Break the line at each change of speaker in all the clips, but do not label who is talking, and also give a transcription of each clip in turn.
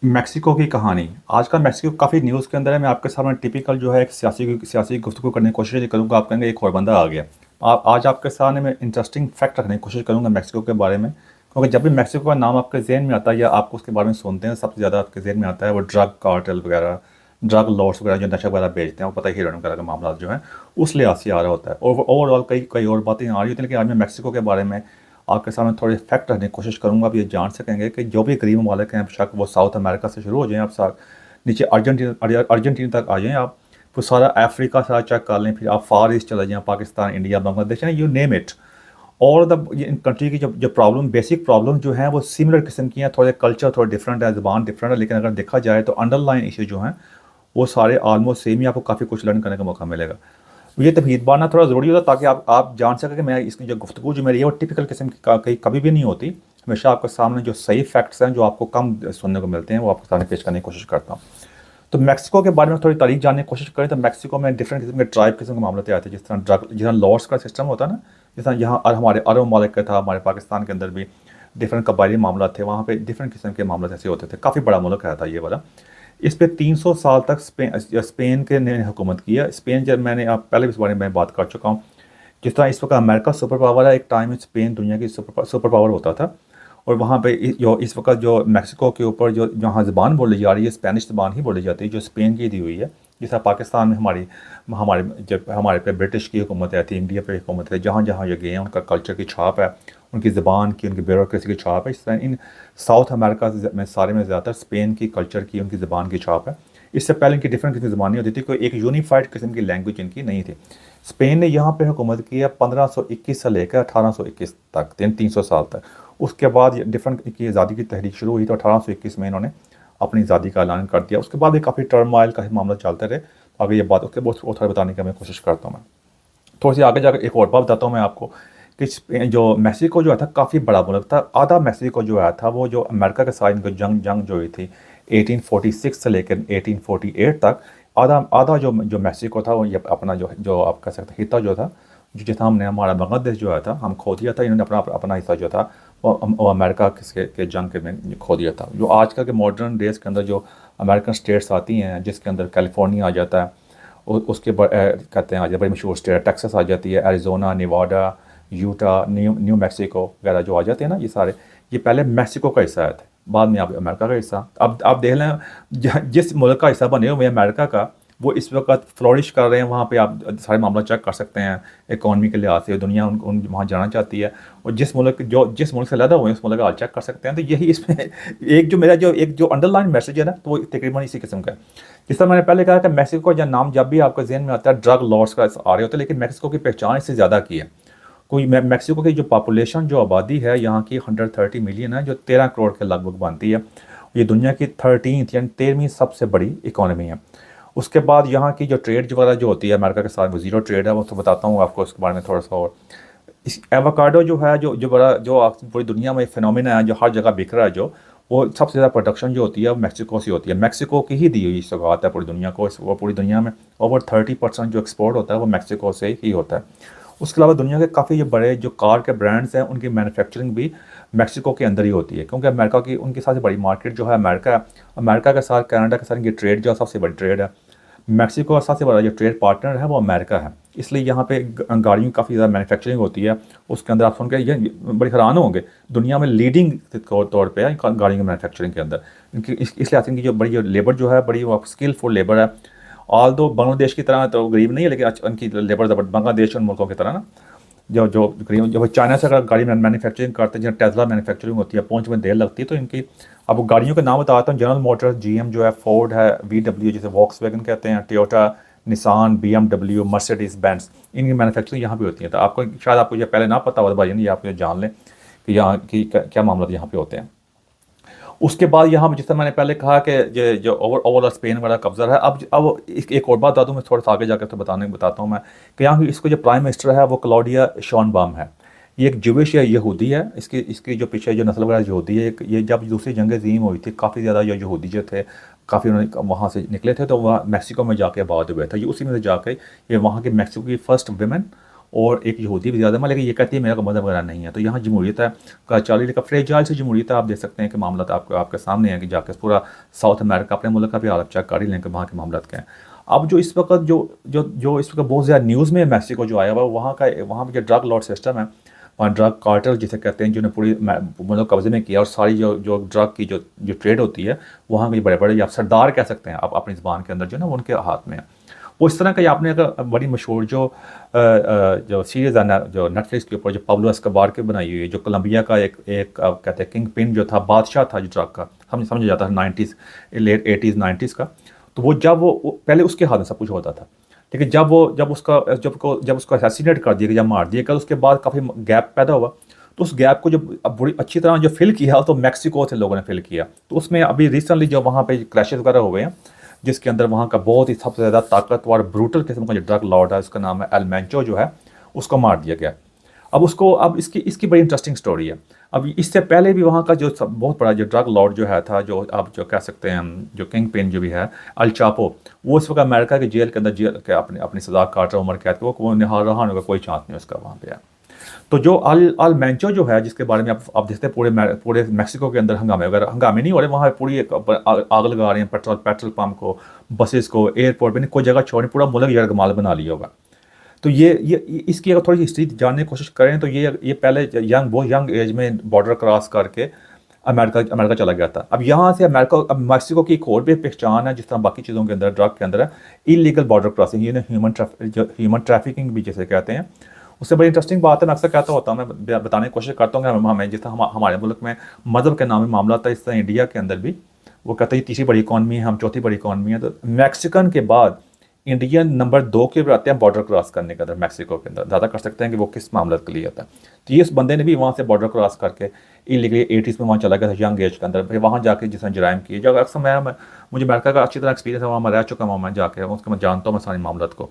Mexico की कहानी। आजकल मेक्सिको काफ़ी न्यूज़ के अंदर है। मैं आपके सामने टिपिकल जो है एक सियासी गुफ्तगू करने की कोशिश करूँगा। आप कहेंगे एक और बंदा आ गया। आज आपके सामने मैं इंटरेस्टिंग फैक्ट रखने की कोशिश करूँगा मेक्सिको के बारे में, क्योंकि जब भी मेक्सिको का नाम आपके जहन में आता है या आपको उसके बारे में सुनते हैं, सबसे ज़्यादा आपके जहन में आता है वो ड्रग कार्टेल वगैरह, ड्रग लॉर्ड्स वगैरह जो नशा वगैरह बेचते हैं, वो पता ही हीरोइन वगैरह का मामला जो है उस लिहाज से आ रहा होता है। और ओवरऑल कई कई और बातें आ रही होती हैं, लेकिन आज मैं मेक्सिको के बारे में आपके सामने थोड़े फैक्ट रखने की कोशिश करूंगा। आप ये जान सकेंगे कि जो भी गरीब ममालिक हैं, बेशक वो साउथ अमेरिका से शुरू हो जाएं, आप नीचे अर्जेंटीना तक आ जाएं, आप फिर सारा अफ्रीका सारा चेक कर लें, फिर आप फार ईस्ट चले जाएं, Pakistan, India, Bangladesh, you name it. और इन कंट्री की जो जो प्रॉब्लम, बेसिक प्रॉब्लम जो है वो सिमिलर किस्म की हैं। थोड़े कल्चर थोड़ा डिफरेंट है, ज़बान डिफरेंट है, लेकिन अगर देखा जाए तो अंडरलाइन इशू जो हैं वो सारे ऑलमोस्ट सेम ही। आपको काफ़ी कुछ लर्न करने का मौका मिलेगा। ये तमहीद बांधना थोड़ा ज़रूरी होता है ताकि आप जान सकें कि मैं इसकी जो गुफ्तगू जो मेरी है वो टिपिकल किस्म की कहीं कभी भी नहीं होती। हमेशा आपके सामने जो सही फैक्ट्स हैं, जो आपको कम सुनने को मिलते हैं, वो आपके सामने पेश करने की कोशिश करता हूँ। तो मेक्सिको के बारे में थोड़ी तारीख जानने की कोशिश करें तो मेक्सिको में डिफरेंट किस्म के ट्राइब किस्म के मामले आते हैं। जिस तरह लॉर्ड्स का सिस्टम होता है ना, जिस तरह यहाँ हमारे अरब ममालिक का था, हमारे पाकिस्तान के अंदर भी डिफरेंट कबायली मामला थे, वहाँ पे डिफरेंट किस्म के मामले ऐसे होते थे। काफ़ी बड़ा मुल्क था ये वाला। इस पे 300 साल तक स्पेन के ने हुकूमत किया। स्पेन, जब मैंने आप पहले भी इस बारे में बात कर चुका हूँ, जिस तरह इस वक्त अमेरिका सुपर पावर है, एक टाइम में स्पेन दुनिया की सुपर पावर होता था। और वहाँ पे जो इस वक्त जो मेक्सिको के ऊपर जो जहाँ ज़बान बोली जा रही है, स्पेनिश ज़बान ही बोली जाती है, जो स्पेन की दी हुई है। जिस तरह पाकिस्तान में हमारी हमारे जब हमारे पे ब्रिटिश की हुकूमत है थी, इंडिया पे हुकूमत है, जहाँ जहाँ ये गए हैं उनका कल्चर की छाप है, उनकी ज़बान की, उनकी ब्यूरोक्रेसी की छाप है। इस तरह इन साउथ अमेरिका में सारे में ज़्यादातर स्पेन की कल्चर की, उनकी ज़बान की छाप है। इससे पहले इनकी डिफरेंट किस्म की ज़बानी होती थी, कोई एक यूनिफाइड किस्म की लैंग्वेज इनकी नहीं थी। स्पेन ने यहाँ पे हुकूमत की है 1521 से लेकर 1821 तक, 300 साल तक। उसके बाद ये डिफरेंट की आज़ादी की तहरीक शुरू हुई तो 1821 में इन्होंने अपनी आज़ादी का ऐलान कर दिया। उसके बाद भी काफ़ी टर्माइल का मामला चलते रहे। आगे ये बात उसके बहुत थोड़ा बताने की मैं कोशिश करता हूँ। मैं थोड़ी सी आगे जाकर एक और बात बताता हूँ मैं आपको कि जो मेक्सिको जो है था काफ़ी बड़ा मुल्क था। आधा मेक्सिको जो है था वो जो अमेरिका के साथ इनकी जंग जंग जो हुई थी 1846 से लेकर 1848 तक, आधा आधा जो मेक्सिको था वो ये अपना जो जो आप कह सकते हिस्सा जो था, जो जितना हमने हमारा बांग्लादेश जो है था हम खो दिया था, इन्होंने अपना अपना हिस्सा जो था वो अमेरिका के जंग के में खो दिया था। जो आजकल के मॉडर्न डेज के अंदर जो अमेरिकन स्टेट्स आती हैं, जिसके अंदर कैलिफोर्निया आ जाता है, उसके कहते हैं आज बड़ी मशहूर स्टेट है, टेक्सास आ जाती है, एरिजोना, निवाडा, यूटा, न्यू मैक्सिको वगैरह जो आ जाते हैं ना, ये सारे ये पहले मैक्सिको का हिस्सा थे, बाद में आप अमेरिका का हिस्सा। अब आप देख लें जिस मुल्क का हिस्सा बने हुए अमेरिका का, वो इस वक्त फ्लोरिश कर रहे हैं। वहाँ पे आप सारे मामला चेक कर सकते हैं इकॉनमी के लिहाज से, दुनिया उन वहाँ जाना चाहती है। और जिस मुल्क से लदा हुए हैं उस मुल्क का हाल चेक कर सकते हैं। तो यही इसमें एक जो अंडरलाइन मैसेज है ना, तो वो तकरीबन इसी किस्म का है। जिस तरह मैंने पहले कहा कि मैक्सिको का नाम जब भी आपके जहन में आता है ड्रग लॉर्ड्स का आ रहे होते हैं, लेकिन मैक्सिको की पहचान इससे ज़्यादा की है। कोई मैक्सिको की जो पॉपुलेशन, जो आबादी है यहाँ की 130 मिलियन है, जो 13 करोड़ के लगभग बनती है। ये दुनिया की 13th यानी 13वीं सबसे बड़ी इकॉनमी है। उसके बाद यहाँ की जो ट्रेड वगैरह जो होती है अमेरिका के साथ, वो ज़ीरो ट्रेड है। वो तो बताता हूँ आपको उसके बारे में थोड़ा सा और। इस एवोकाडो जो है, जो जो बड़ा जो पूरी दुनिया में फिनोमिना है, जो हर जगह बिक रहा है, जो वो सबसे ज़्यादा प्रोडक्शन जो होती है वो मैक्सिको से होती है। मैक्सिको की ही दी हुई सौगात है पूरी दुनिया को। वो पूरी दुनिया में ओवर 30% जो एक्सपोर्ट होता है वो मैक्सिको से ही होता है। उसके अलावा दुनिया के काफ़ी जो बड़े जो कार के ब्रांड्स हैं उनकी मैन्युफैक्चरिंग भी मैक्सिको के अंदर ही होती है, क्योंकि अमेरिका की उनकी सबसे बड़ी मार्केट जो है अमेरिका है। अमेरिका के साथ कनाडा के साथ इनकी ट्रेड जो सबसे बड़ी ट्रेड है। मैक्सिको का सबसे बड़ा जो ट्रेड पार्टनर है वो अमेरिका है। इसलिए यहाँ पे गाड़ियों की काफ़ी ज़्यादा मैन्युफैक्चरिंग होती है। उसके अंदर आप सुन के ये बड़े हैरान होंगे, दुनिया में लीडिंग तौर पे है गाड़ियों की मैन्युफैक्चरिंग के अंदर। इनकी इसलिए इनकी जो बड़ी जो लेबर जो है बड़ी स्किलफुल लेबर है। ऑल दो बांग्लादेश की तरह तो गरीब नहीं है, लेकिन इनकी लेबर बांग्लादेश उन मुल्कों की तरह ना, जो जो करीब जब चाइना से अगर गाड़ी मैन्युफैक्चरिंग करते हैं, जहाँ टेस्ला मैन्युफैक्चरिंग होती है, पहुंच में देर लगती है, तो इनकी अब गाड़ियों के नाम बताता हूँ। जनरल मोटर्स, जीएम जो है, फोर्ड है, वीडब्ल्यू जिसे वॉक्सवैगन कहते हैं, Toyota, Nissan, BMW, Mercedes Benz, इनकी मैन्युफैक्चरिंग यहाँ पे होती है। तो आपको शायद आपको ये पहले ना पता होगा भाई, ये आप ये जान लें कि यहाँ की क्या मामला यहाँ पे होते हैं। उसके बाद यहाँ जिस तरह मैंने पहले कहा कि ये जो ओवरऑल स्पेन वाला कब्जा है। अब एक और बात बता दूँ, मैं थोड़ा सा आगे जाकर तो बताता हूँ मैं कि यहाँ की इसको जो प्राइम मिनिस्टर है वो क्लॉडिया शॉनबाम है। ये एक ज्यूइश या यहूदी है। इसकी इसकी जो पीछे जो नस्ल वगैरह यहूदी है। ये जब दूसरी जंग अज़ीम हुई थी, काफ़ी ज़्यादा ये यहूदी जो थे, काफ़ी उन्होंने वहाँ से निकले थे, तो वह मैक्सिको में जाके आबाद हुए थे। ये उसी में से जाके ये वहाँ के मैक्सिको की फ़र्स्ट वेमेन और एक यहूदी वज़ीर आज़म है, लेकिन ये कहती है मेरा मज़हब वगैरह नहीं है। तो यहाँ जमहूरियत है का चाली का फ्रेजाइल से जमहूरियत है। आप देख सकते हैं कि मामला आपको आपके सामने है कि जाकर पूरा साउथ अमेरिका अपने मुल्क का भी हालत चेक कर ही लें कि वहाँ के मामला क्या हैं। अब जो इस वक्त जो इस वक्त बहुत ज़्यादा न्यूज़ में मैक्सिको जो आया हुआ है, वहाँ पर जो ड्रग लॉर्ड सिस्टम है, वहाँ ड्रग कार्टेल जिसे कहते हैं, जिन्होंने पूरी मतलब कब्जे में किया, और सारी जो ड्रग की जो ट्रेड होती है वहाँ के बड़े बड़े या सरदार कह सकते हैं आप अपनी ज़बान के अंदर, जो ना उनके हाथ में है। वो इस तरह का, आपने अगर बड़ी मशहूर जो सीरीज़ है जो नेटफ्लिक्स के ऊपर जो पाब्लो एस्कोबार के बनाई हुई है, जो कोलंबिया का एक कहते हैं किंग पिन जो था, बादशाह था जो ड्रग का, समझा जाता है 90s लेट 80s 90s का। तो वो जब वो पहले उसके हाथ में सब कुछ होता था, लेकिन जब उसको असैसिनेट कर दिया गया, जब मार दिया गया, तो उसके बाद काफ़ी गैप पैदा हुआ। तो उस गैप को जब अब बड़ी अच्छी तरह जो फिल किया, तो मैक्सिको से लोगों ने फिल किया। तो उसमें अभी रिसेंटली जो वहाँ पे क्रैशेस वगैरह हो गए हैं, जिसके अंदर वहाँ का बहुत ही सबसे ज़्यादा ताकतवर ब्रूटल किस्म का जो ड्रग लॉर्ड है, उसका नाम है एल मेंचो जो है, उसको मार दिया गया। अब इसकी बड़ी इंटरेस्टिंग स्टोरी है। अब इससे पहले भी वहाँ का जो बहुत बड़ा जो ड्रग लॉर्ड जो है था, जो आप जो कह सकते हैं जो किंग पिन जो भी है, अल चापो, वो इस वक्त अमेरिका की जेल के अंदर जेल के अपनी सज़ा काट रहा, उम्र कैद, वो निहाल रहा होगा, कोई चांस नहीं उसका वहाँ पे है। तो जो अल मेंचो जो है, जिसके बारे में आप देखते हैं पूरे मैक्सिको के अंदर हंगामे नहीं हो रहे, वहाँ पूरी आग लगा रहे हैं पेट्रोल पंप को, बसेस को, एयरपोर्ट पर, कोई जगह छोड़नी, पूरा मुल्क यरगमाल बना लिया होगा। तो ये इसकी अगर थोड़ी हिस्ट्री जानने की कोशिश करें, तो ये पहले बहुत यंग एज में बॉर्डर क्रॉस करके अमेरिका चला गया था। अब यहाँ से अब मैक्सिको की एक और भी पहचान है, जिस तरह बाकी चीज़ों के अंदर ड्रग के अंदर है, इलीगल बॉर्डर क्रॉसिंग, ये ह्यूमन ट्रैफिकिंग भी जिसे कहते हैं। उससे बड़ी इंटरेस्टिंग बात है, मैं अक्सर कहता होता हूँ, मैं बताने की कोशिश करता हूँ कि हमें जिस तरह हमारे मुल्क में मज़हब के नाम में मामला था, इस तरह इंडिया के अंदर भी वो कहते हैं तीसरी बड़ी इकॉनमी है, हम चौथी बड़ी इकॉनमी है। तो मैक्सिकन के बाद इंडियन नंबर 2 के ऊपर आते हैं बॉर्डर क्रॉस करने के अंदर, मैक्सिको के अंदर ज़्यादा कर सकते हैं कि वो किस मामले के लिए आता है। तो ये इस बंदे ने भी वहाँ से बॉर्डर क्रॉस करके इलीगली 80s में वहाँ चला गया था, यंग एज के अंदर, फिर वहाँ जाके जिसने जराइम किए। जब अक्सर मुझे अमेरिका का अच्छी तरह एक्सपीरियंस है, वहाँ मैं रह चुका हूँ, मैं जाके उसको मैं जानता हूँ, मैं सारी मामलत को।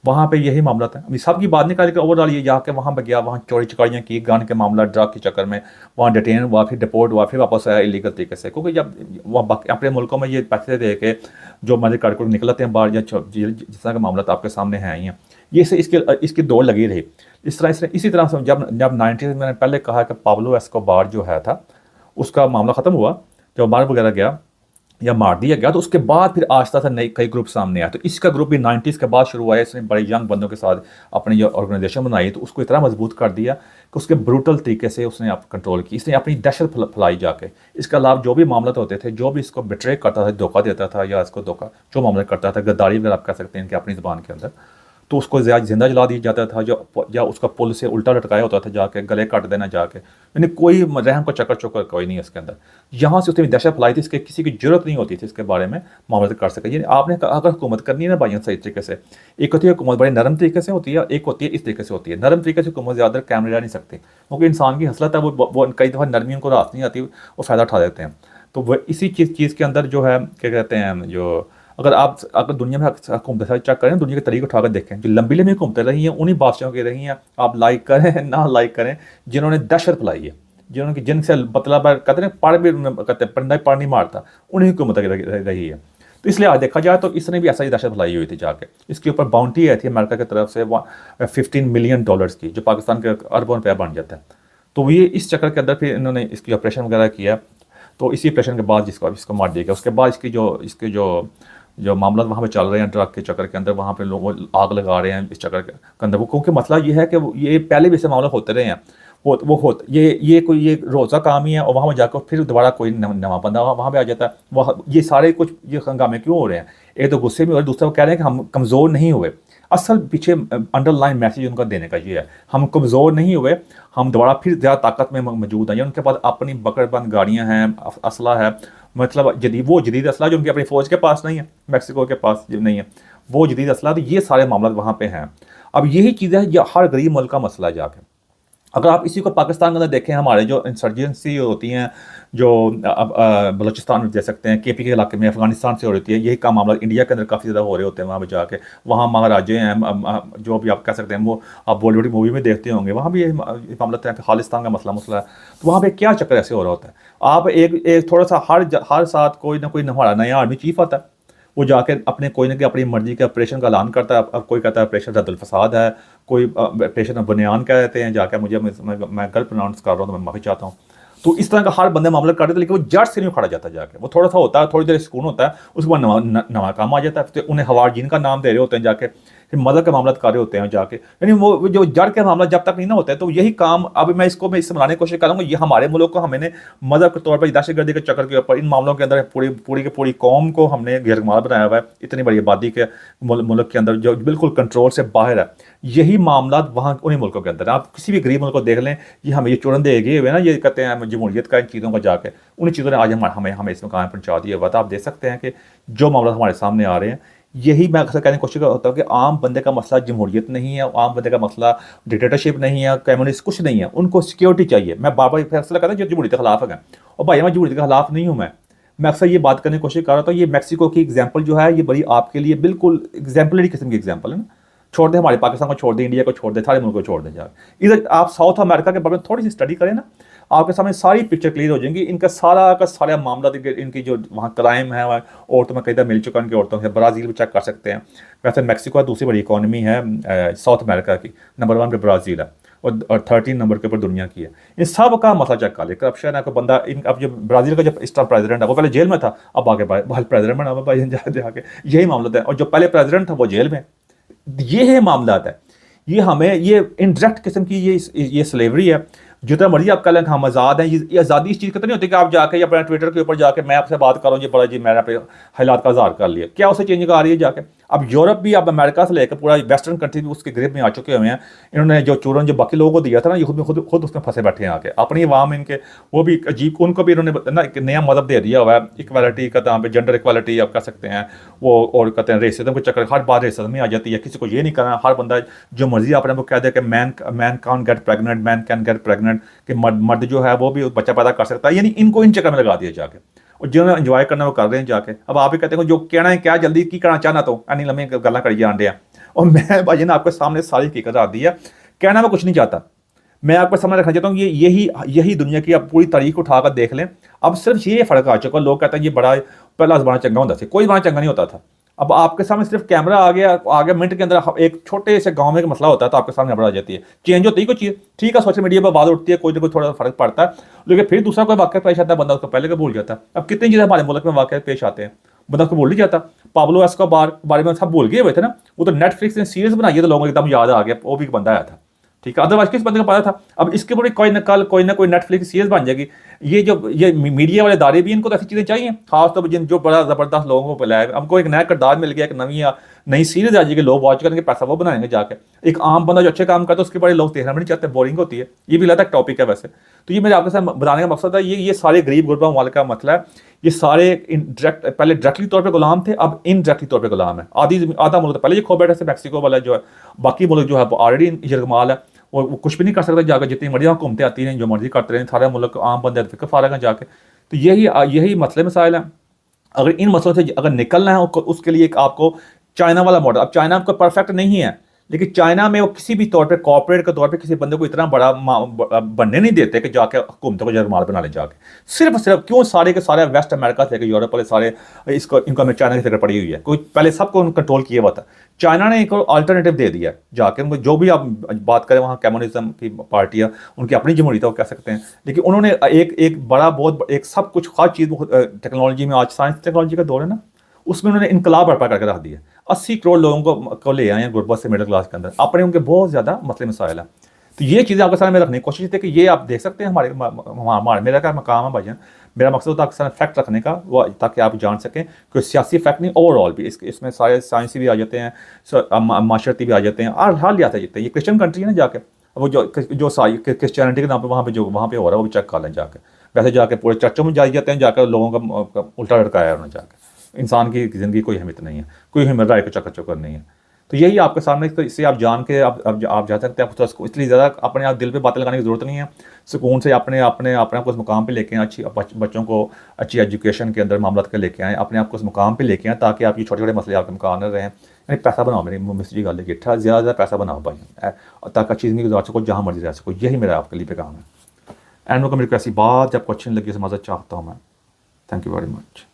वहाँ पे यही मामला था। अभी सब की बात निकाल के ओवरऑल ये जाके वहाँ पे गया, वहाँ चोरी चकारियाँ की, गन के मामला, ड्रग के चक्कर में वहाँ डिटेन हुआ, फिर डिपोर्ट हुआ, फिर वापस आया इलीगल तरीके से, क्योंकि जब वहाँ अपने मुल्कों में ये पैसे दे के जो मजे कर निकलते हैं बाहर, या जिस तरह का मामला आपके सामने है ही हैं, ये से इसकी दौड़ लगी रही। इसी तरह से जब 90s में मैंने पहले कहा कि पाब्लो एस्कोबार जो है था, उसका मामला ख़त्म हुआ, जब बाहर वगैरह गया या मार दिया गया, तो उसके बाद फिर आस्ता था नई कई ग्रुप सामने आया। तो इसका ग्रुप भी 90s के बाद शुरू हुआ है। इसने बड़े यंग बंदों के साथ अपनी जो ऑर्गेनाइजेशन बनाई, तो उसको इतना मजबूत कर दिया कि उसके ब्रूटल तरीके से उसने आप कंट्रोल की, इसने अपनी दहशत फैलाई जाके। इसके अलावा जो भी मामला होते थे, जो भी इसको बिट्रे करता था, धोखा देता था, या इसको धोखा जो मामला करता था, गद्दारी वगैरह आप कह सकते हैं इनकी अपनी ज़बान के अंदर, तो उसको जिंदा जला दिया जाता था, या उसका पुल से उल्टा लटकाया होता था, जाके गले काट देना जाके, यानी कोई रहम को चक्कर चौकर कोई नहीं है इसके अंदर। यहाँ से उसने दहशत फैलाई थी, इसके किसी की जरूरत नहीं होती थी इसके बारे में मामला कर सके। यानी आपने अगर हुकूमत करनी है ना भाइयों सही तरीके से, एक होती है हुकूमत बड़ी नरम तरीके से होती है, एक होती है इस तरीके से होती है। नरम तरीके से हुकूमत ज़्यादा कैमरे रह नहीं सकती, क्योंकि इंसान की हसलत है, वो कई दफ़ा नरमी उनको रास नहीं आती, वो फ़ायदा उठा देते हैं। तो वह इसी चीज़ के अंदर जो है, क्या कहते हैं, जो अगर दुनिया में हुकूमतें चेक करें, दुनिया के तरीके उठाकर देखें, जो लंबी लंबी हुकूमतें रही हैं, उन्हीं बादशाहों की रही हैं, आप लाइक करें ना लाइक करें, जिन्होंने दहशत फैलाई है, जिनसे मतलब कहते हैं पढ़ भी कहते हैं पढ़ नहीं मारता, उन्हीं हुकूमत रही है। तो इसलिए आज देखा जाए तो इसने भी ऐसा ही दहशत फैलाई हुई थी जाके। इसके ऊपर बाउंटी आई थी अमेरिका की तरफ से $15 मिलियन की, जो पाकिस्तान के अरबों रुपया बन जाता है। तो ये इस चक्कर के अंदर फिर इन्होंने इसकी ऑपरेशन वगैरह किया। तो इसी ऑपरेशन के बाद इसको मार दिया गया। उसके बाद इसके जो मामला वहाँ पे चल रहे हैं ड्रग के चक्कर के अंदर, वहाँ पे लोग आग लगा रहे हैं इस चक्कर के अंदर। वो क्योंकि मसला ये है कि ये पहले भी ऐसे मामले होते रहे हैं, ये रोज़ा काम ही है, और वहाँ पर जाकर फिर दोबारा कोई नवा बंदा वहाँ पे आ जाता है। वह ये सारे कुछ ये हंगामे क्यों हो रहे हैं? एक तो गुस्से में, और दूसरा वो कह रहे हैं कि हम कमज़ोर नहीं हुए। असल पीछे अंडरलाइन मैसेज उनका देने का ये है, हम कमज़ोर नहीं हुए, हम दोबारा फिर ज़्यादा ताकत में मौजूद हैं। उनके पास अपनी बकरबंद गाड़ियाँ हैं, असला है, मतलब वो जदीद असला जो उनकी अपनी फ़ौज के पास नहीं है, मैक्सिको के पास नहीं है वो जदीद असला। तो ये सारे मामला वहाँ पे हैं। अब यही चीज़ है, ये हर गरीब मुल्क का मसला है जाके। अगर आप इसी को पाकिस्तान के अंदर देखें, हमारे जो इंसर्जेंसी होती हैं, जो बलूचिस्तान में दे सकते हैं, KP के इलाके में, अफगानिस्तान से हो रही है, यही का मामला इंडिया के अंदर काफ़ी ज़्यादा हो रहे होते हैं। वहाँ पर जाके वहाँ महाराजे हैं, जो भी आप कह सकते हैं, वो आप बॉलीवुड मूवी में देखते होंगे, वहाँ भी यही मामला है, खालिस्तान का मसला है। तो वहाँ पर क्या चक्कर ऐसे हो रहा होता है? आप एक थोड़ा सा हर साथ कोई ना कोई हमारा नया आर्मी चीफ आता है, वो जाके अपने कोई ना कोई अपनी मर्जी के ऑपरेशन का ऐलान करता है। अब कोई कहता है ऑपरेशन रद्दुल फसाद है, कोई ऑपरेशन बुनियान कह देते हैं जाके, मुझे मैं गलत प्रोनाउंस कर रहा हूँ तो मैं माफ़ी चाहता हूँ। तो इस तरह का हर बंदे मामला कर देते, लेकिन वो जड़ से नहीं उखाड़ा जाता जाके। वो थोड़ा सा होता है, थोड़ी देर सुकून होता है, उसके बाद नवा काम आ जाता है। तो उन्हें हवारजीन का नाम दे रहे होते हैं जाके, फिर मदद के मामला कर रहे होते हैं जाके, यानी वो जो जड़ के मामला जब तक नहीं ना होता है। तो यही काम अब मैं इससे बनाने की कोशिश करूँगा। ये हमारे मुल्क को हमने मजहब के तौर पर दहशतगर्दी के चक्कर के ऊपर इन मामलों के अंदर पूरी कौम को हमने गिरफ्तार बनाया हुआ है, इतनी बड़ी आबादी के मुल्क के अंदर जो बिल्कुल कंट्रोल से बाहर है। यही मामला वहाँ उन्हीं मुल्कों के अंदर, आप किसी भी गरीब मुल्क को देख लें, ये हमें ये चुरंदे गए हुए ना, ये कहते हैं जमहूरियत का इन चीज़ों का जाके, उन्हीं चीज़ों ने आज हमें इस मुकाम पर पहुँचा दिया हुआ था। आप देख सकते हैं कि जो मामला हमारे सामने आ रहे हैं, यही मैं अक्सर कहने की कोशिश करता हूँ कि आम बंदे का मसला जमहूरियत नहीं है, आम बंदे का मसला डिक्टेटरशिप नहीं है, कम्युनिस्ट कुछ नहीं है, उनको सिक्योरिटी चाहिए। मैं बार बार फैसला करता हूँ जो जमहूरियत के खिलाफ है, और भाई मैं जमहूरियत के खिलाफ नहीं हूँ। मैं अक्सर ये बात करने की कोशिश कर रहा था, ये मैक्सिको की एग्जाम्पल जो है, ये बड़ी आपके लिए बिल्कुल एग्जाम्पलरी किस्म की एग्जाम्पल है ना। छोड़ दें हमारे पाकिस्तान को, छोड़ दें इंडिया को, छोड़ दें सारे मुल्क को छोड़ दें जाकर, इधर आप साउथ अमेरिका के बारे में थोड़ी सी स्टडी करें ना, आपके सामने सारी पिक्चर क्लियर हो जाएंगी। इनका सारा का सारा मामला, इनकी जो वहाँ क्राइम है, औरतों में कई तरह मिल चुका है, उनकी औरतों से ब्राज़ील भी चेक कर सकते हैं। वैसे मैक्सिको दूसरी बड़ी इकॉनमी है साउथ अमेरिका की, नंबर 1 पे ब्राज़ील है, और 13 नंबर के ऊपर दुनिया की है। इन सब का मसला चेक कर ले, करप्शन है। कोई बंदा अब जो ब्राज़ील का जो इस टाइम प्रेसिडेंट है, वो पहले जेल में था, अब आगे बाहर प्रेसिडेंट बना हुआ भाई जाके, यही मामला है। और जो पहले प्रेसिडेंट था वो जेल में। ये है मामला है। ये हमें ये इनडायरेक्ट किस्म की ये स्लेवरी है। जितना मर्जी आप कह लें हम आज़ाद हैं, ये आज़ादी इस चीज़ की तो नहीं होती कि आप जाके या अपना ट्विटर के ऊपर जाके मैं आपसे बात कर रहा हूँ, जी बड़ा जी मैंने अपने हालात का इज़हार कर लिया, क्या उसे चेंज आ रही है जाके। अब यूरोप भी, अब अमेरिका से लेकर पूरा वेस्टर्न कंट्री भी उसके ग्रिप में आ चुके हुए हैं। इन्होंने जो चूरन जो बाकी लोगों को दिया था ना, ये खुद उसमें फंसे बैठे हैं आके, अपनी आवाम इनके, वो भी अजीब, उनको भी इन्होंने ना एक नया मदद दे दिया हुआ है, इक्वालिटी का नाम पे, जेंडर इक्वालिटी आप कह सकते हैं वो, और कहते हैं रेसिज्म के चक्कर, हर बात रेसिज्म में आ जाती है। किसी को ये नहीं करना, हर बंदा जो मर्जी अपने को कह दे कि man can get pregnant, man can get pregnant, कि मर्द जो है वो भी बच्चा पैदा कर सकता है। यानी इनको इन चक्कर में लगा दिया जाके, और जिन्होंने एंजॉय करना वो कर रहे हैं जाके। अब आप ही कहते हैं जो कहना है क्या जल्दी की करना चाहना, तो अन्नी लम्बी गल्ला करी जान रहे हैं। और मैं भाई ने आपके सामने सारी हकीकत रख दी है, कहना मैं कुछ नहीं चाहता, मैं आपके सामने रखना चाहता हूँ। यही दुनिया की आप पूरी तारीख उठाकर देख लें। अब सिर्फ ये फ़र्क आ चुका, लोग कहते हैं ये बड़ा पहला ज़माना चंगा होता था, कोई ज़माना चंगा नहीं होता था। अब आपके सामने सिर्फ कैमरा आ गया, आगे मिनट के अंदर एक छोटे से गांव में एक मसला होता है तो आपके सामने खबर आ जाती है, चेंज होती है कोई चीज़, ठीक है सोशल मीडिया पर बात उठती है, कोई ना कोई थोड़ा फर्क पड़ता है, लेकिन फिर दूसरा कोई वाक़या पेश आता है, बंदा उसको पहले का भूल जाता है। अब कितनी चीज़ें हमारे मुल्क में वाक़या पेश आते हैं, बंदा उसको भूल नहीं जाता। पाब्लो एस्कोबार के बारे में सब भूल गए हुए थे ना, वो तो नेटफ्लिक्स ने सीरीज बनाई है तो लोगों को एकदम याद आ गया, वो भी एक बंदा आया था, ठीक है, अदरवाइज किस बंदे को पता था। अब इसके ऊपर कोई ना कोई नेटफ्लिक्स सीरीज बन जाएगी। ये मीडिया वाले दायरे भी, इनको तो ऐसी चीज़ें चाहिए, खासतौर पर जिन जो बड़ा ज़बरदस्त लोगों को बुलाया, हमको एक नया किरदार मिल गया, एक नई सीरीज आ जाएगी, लोग वॉच करेंगे, पैसा वो बनाएंगे जाके। एक आम बंदा जो अच्छे काम करता है उसके बारे लोग देखना भी नहीं चाहते, बोरिंग होती है। ये भी लगता है टॉपिक है वैसे। तो ये मेरे आपके साथ बताने का मकसद है, ये सारे गरीब गुरबा वाले का मसला है। ये सारे पहले डायरेक्टली तौर पे गुलाम थे, अब इनडायरेक्टली तौर पे गुलाम है। आधा मुल्क पहले ये खो बैठे से मैक्सिको वाला जो है, बाकी मुल्क जो है वो ऑलरेडी यरगमाल है, और वो कुछ भी नहीं कर सकता जाकर, जितनी मर्जी हुकूमतें आती हैं जो मर्जी करते रहें, सारे मुल्क आम बंदे फिक्र फारग हैं जाके। तो यही मसले मसाइल हैं। अगर इन मसलों से अगर निकलना है उसके लिए एक आपको चाइना वाला मॉडल, अब चाइना आपका परफेक्ट नहीं है, लेकिन चाइना में वो किसी भी तौर पे कॉर्पोरेट के तौर पे किसी बंदे को इतना बड़ा बनने नहीं देते कि जाके हुकूमतों को जरमाल बना ले जाके। सिर्फ क्यों सारे के सारे वेस्ट अमेरिका से यूरोप वाले सारे इनको में चाइना की फिक्र पड़ी हुई है, कोई पहले सबको कंट्रोल किया हुआ था। चाइना ने एक अल्टरनेटिव दे दिया जाके उनको, जो भी आप बात करें वहाँ कम्युनिज्म की पार्टियाँ, उनकी अपनी जमहूरियत वो कह सकते हैं, लेकिन उन्होंने एक बड़ा बहुत एक सब कुछ हर चीज़ टेक्नोलॉजी में, आज साइंस टेक्नोलॉजी का दौर है ना, उसमें उन्होंने इनकलाब बर्पा करके रख दिया। 80 करोड़ लोगों को ले आए हैं गुरबत से मिडिल क्लास के अंदर, अपने उनके बहुत ज़्यादा मसले मसाइल हैं। तो ये चीज़ें आपके सामने रखने की कोशिश थी कि ये आप देख सकते हैं हमारे मेरा क्या मकाम है भाईजान, मेरा मकसद होता है आपके सामने फैक्ट रखने का, वो ताकि आप जान सकें कि सियासी फैक्ट नहीं, ओवरऑल भी इसमें सारे साइंसी भी आ जाते हैं, माशरती भी आ जाते हैं, और हाल ही आता जाते हैं। ये क्रिश्चियन कंट्री है ना, जाके वो जो क्रिश्चियनिटी के नाम पर वहाँ पे हो रहा है वो भी चेक कर लें जाके। वैसे जाके पूरे चर्चों में जाते हैं, जाकर लोगों का उल्टा लटकाया है उन्होंने जाकर। इंसान की ज़िंदगी कोई अहमियत नहीं है, कोई ह्यूमन राइट को चक्कर नहीं है। तो यही आपके सामने, तो इससे आप जान के आप जा सकते हैं। आपको इसलिए ज़्यादा अपने आप दिल पे बातें लगाने की ज़रूरत नहीं है। सुकून से अपने आप को उस मुकाम पे लेके आए, अच्छी बच्चों को अच्छी एजुकेशन के अंदर मामला के लेके आएँ, अपने आप को उस मुकाम पे लेके आएँ, ताकि आपकी छोटे छोटे मसले आपके मुकाम न रहें। यानी पैसा बनाओ, मेरी मिस्त्री गल है, ज़्यादा पैसा बनाओ भाई, ताकि अच्छी ज़िंदगी गुजार सको, जहाँ मर्जी रह सको। यही मेरा आपके लिए पैगाम है। एंड को मेरी को ऐसी बात जब आपको अच्छी नहीं लगी, समझ चाहता हूँ मैं। Thank you very much.